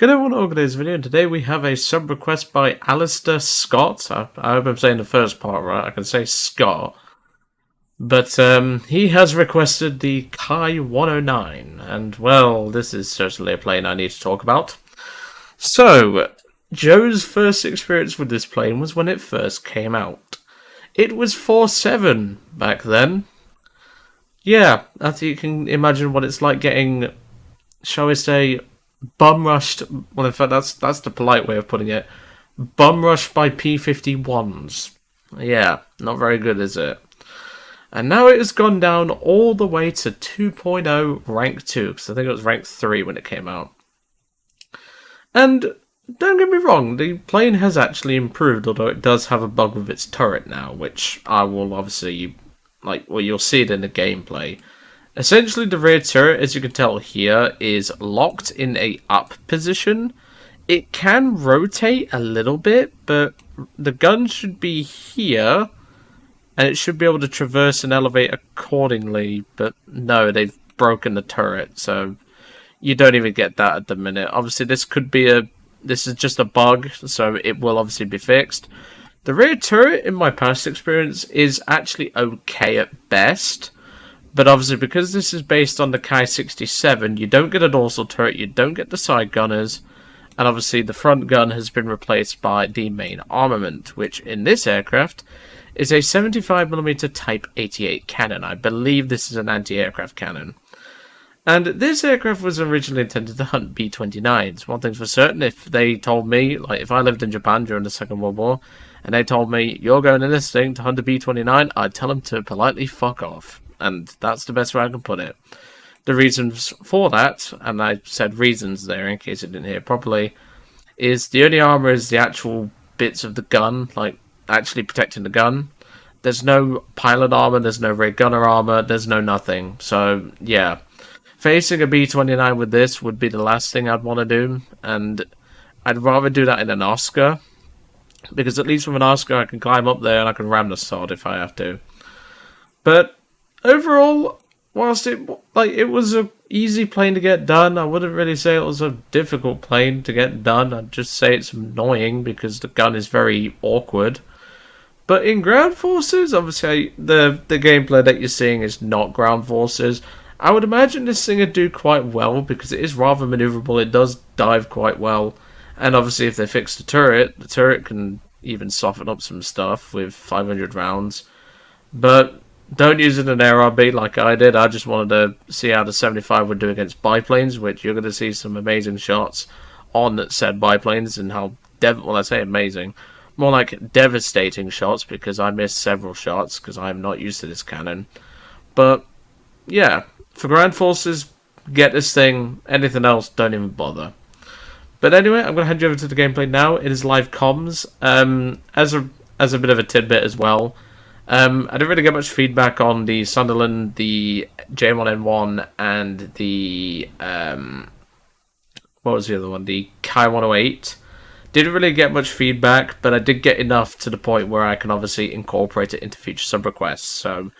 Good everyone, welcome to this video, and today we have a sub request by Alasdair Scot. I hope I'm saying the first part right, I can say Scott. But he has requested the Ki-109, and well, this is certainly a plane I need to talk about. So, Joe's first experience with this plane was when it first came out. It was 4.7 back then. Yeah, I think you can imagine what it's like getting, shall we say, bum rushed. Well, in fact, that's the polite way of putting it. Bum rushed by P-51s. Yeah, not very good, is it? And now it has gone down all the way to 2.0 rank 2, because I think it was rank 3 when it came out. And don't get me wrong, the plane has actually improved, although it does have a bug with its turret now, which I will obviously, you'll see it in the gameplay. Essentially, the rear turret, as you can tell here, is locked in a up position. It can rotate a little bit, but the gun should be here, and it should be able to traverse and elevate accordingly, but no, they've broken the turret, so you don't even get that at the minute. Obviously, this is just a bug, so it will obviously be fixed. The rear turret, in my past experience, is actually okay at best. But obviously, because this is based on the Ki-67, you don't get a dorsal turret, you don't get the side gunners, and obviously the front gun has been replaced by the main armament, which in this aircraft is a 75mm Type 88 cannon. I believe this is an anti-aircraft cannon. And this aircraft was originally intended to hunt B-29s. One thing's for certain, if they told me, if I lived in Japan during the Second World War, and they told me, you're going in this thing to hunt a B-29, I'd tell them to politely fuck off. And that's the best way I can put it. The reasons for that, and I said reasons there in case you didn't hear properly, is the only armor is the actual bits of the gun, actually protecting the gun. There's no pilot armor, there's no rear gunner armor, there's no nothing. So, yeah. Facing a B-29 with this would be the last thing I'd want to do, and I'd rather do that in an Oscar, because at least with an Oscar I can climb up there and I can ram the sod if I have to. But overall, whilst it was an easy plane to get done, I wouldn't really say it was a difficult plane to get done. I'd just say it's annoying because the gun is very awkward. But in ground forces, obviously the gameplay that you're seeing is not ground forces. I would imagine this thing would do quite well because it is rather maneuverable. It does dive quite well. And obviously if they fix the turret can even soften up some stuff with 500 rounds. But don't use it in ARB like I did. I just wanted to see how the 75 would do against biplanes, which you're going to see some amazing shots on said biplanes, and how, well, I say amazing, more like devastating shots, because I missed several shots because I'm not used to this cannon. But yeah, for ground forces, get this thing. Anything else, don't even bother. But anyway, I'm going to hand you over to the gameplay now. It is live comms. As a bit of a tidbit as well, I didn't really get much feedback on the Sunderland, the J1N1, and the, what was the other one? The Ki-108. Didn't really get much feedback, but I did get enough to the point where I can obviously incorporate it into future sub-requests, so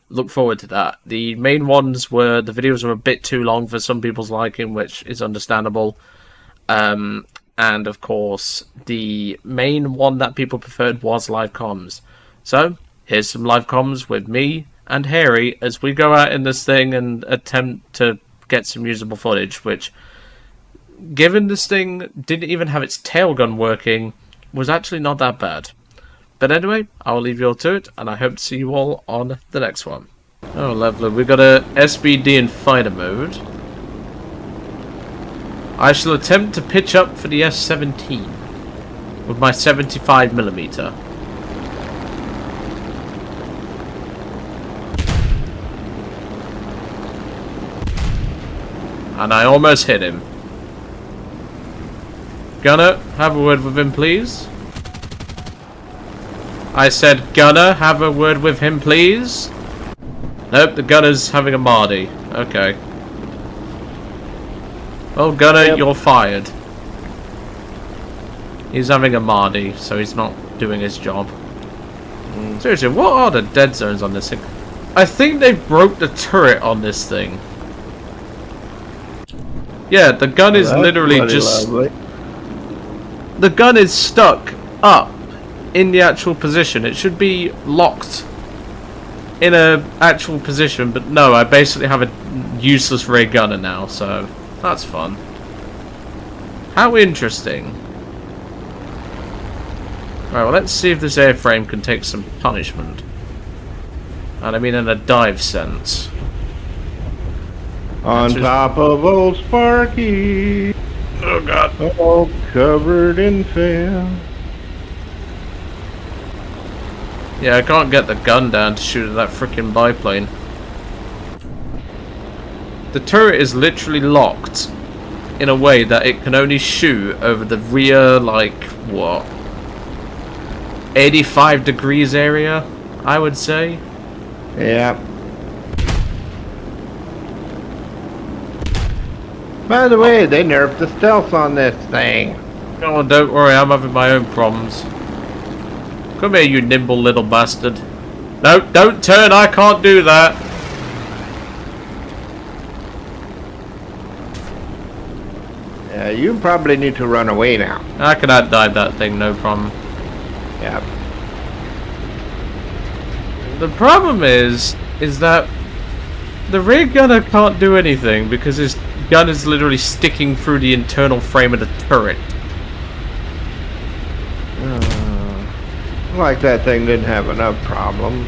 look forward to that. The main ones were, the videos were a bit too long for some people's liking, which is understandable. And of course, the main one that people preferred was live comms. So, here's some live comms with me and Harry as we go out in this thing and attempt to get some usable footage, which, given this thing didn't even have its tail gun working, was actually not that bad. But anyway, I'll leave you all to it, and I hope to see you all on the next one. Oh, lovely. We've got a SBD in fighter mode. I shall attempt to pitch up for the S-17 with my 75mm. And I almost hit him. Gunner, have a word with him, please. I said, Gunner, have a word with him, please. Nope, the gunner's having a Mardy. Okay. Well, Gunner, yep. You're fired. He's having a Mardy, so he's not doing his job. Seriously, what are the dead zones on this thing? I think they broke the turret on this thing. Yeah, the gun is That's literally bloody just... lovely. The gun is stuck up in the actual position. It should be locked in a actual position, but no, I basically have a useless ray gunner now, so that's fun. How interesting. Right, well, let's see if this airframe can take some punishment. And I mean in a dive sense. On top of old Sparky. Oh god. All covered in film. Yeah, I can't get the gun down to shoot at that freaking biplane. The turret is literally locked in a way that it can only shoot over the rear, like, what? 85 degrees area, I would say. Yeah. By the way, they nerfed the stealth on this thing. Oh, don't worry, I'm having my own problems. Come here, you nimble little bastard. No, don't turn, I can't do that. Yeah, you probably need to run away now. I can outdive that thing, no problem. Yeah. The problem is that the rear gunner can't do anything because his gun is literally sticking through the internal frame of the turret. Like that thing didn't have enough problems.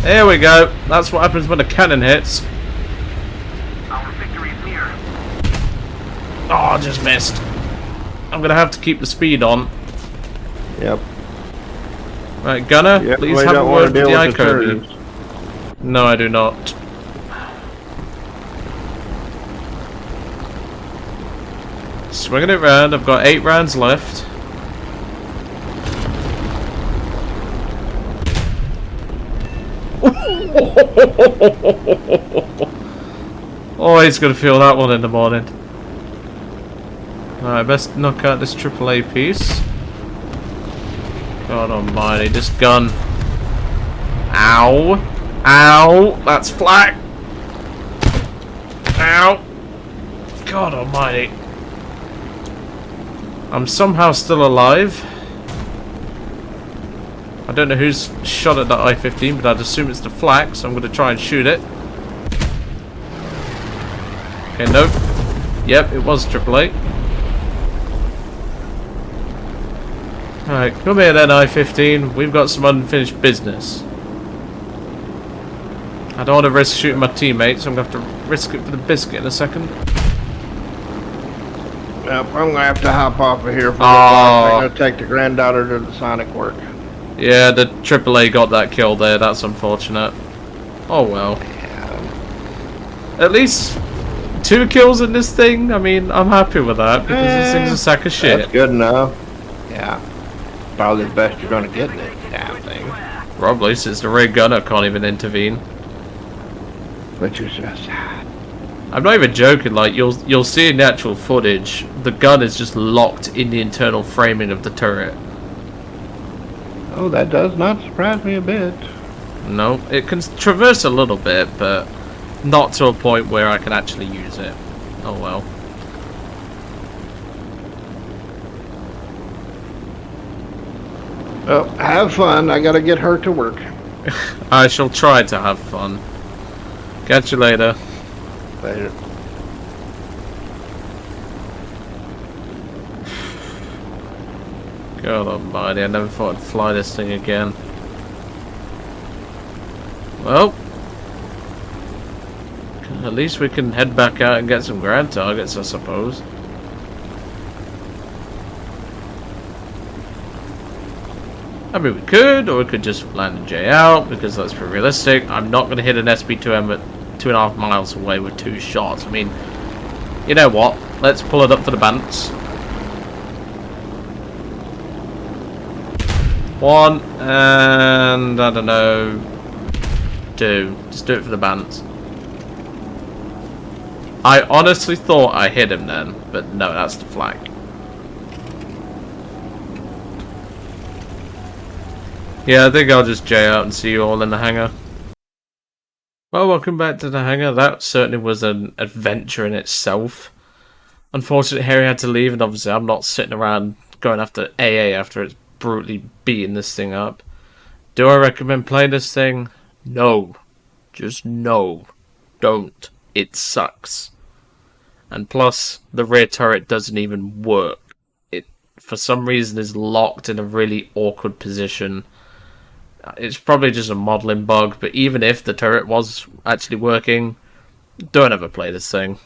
There we go. That's what happens when a cannon hits. Our victory is near. Oh, I just missed. I'm gonna have to keep the speed on. Yep. Right, gunner, Yep, please we have a don't word want to with the deal with the Icon. turrets. No, I do not. Swinging it round. I've got 8 rounds left. Oh, he's gonna feel that one in the morning. Alright, best knock out this AAA piece. God almighty, this gun. Ow. Ow. That's flak. Ow. God almighty. I'm somehow still alive. I don't know who's shot at that I-15, but I'd assume it's the flak, so I'm going to try and shoot it. Okay, nope. Yep, it was AAA. Alright, come here then, I-15. We've got some unfinished business. I don't want to risk shooting my teammates, so I'm going to have to risk it for the biscuit in a second. Yep, I'm going to have to hop off of here for a while. I'm going to take the granddaughter to the Sonic work. Yeah, the AAA got that kill there. That's unfortunate. Oh well. Yeah. At least 2 kills in this thing. I mean, I'm happy with that because this thing's a sack of shit. That's good enough. Yeah. Probably the best you're going to get in this damn thing. Probably, since the ray gunner can't even intervene. Which is just sad. I'm not even joking. Like you'll see in the actual footage, the gun is just locked in the internal framing of the turret. Oh, that does not surprise me a bit. No, it can traverse a little bit, but not to a point where I can actually use it. Oh well. Well, have fun. I gotta get her to work. I shall try to have fun. Catch you later. Later. God almighty, I never thought I'd fly this thing again. Well, at least we can head back out and get some ground targets, I suppose. I mean, we could, or we could just land a J out, because that's pretty realistic. I'm not going to hit an SB2M at 2.5 miles away with 2 shots. I mean, you know what? Let's pull it up for the bants. 1, and I don't know, 2. Just do it for the bants. I honestly thought I hit him then, but no, that's the flag. Yeah, I think I'll just J out and see you all in the hangar. Well, welcome back to the hangar. That certainly was an adventure in itself. Unfortunately, Harry had to leave, and obviously I'm not sitting around going after AA after it's brutally beating this thing up. Do I recommend playing this thing? No. Just no. Don't. It sucks. And plus, the rear turret doesn't even work. It, for some reason, is locked in a really awkward position. It's probably just a modeling bug, but even if the turret was actually working, don't ever play this thing.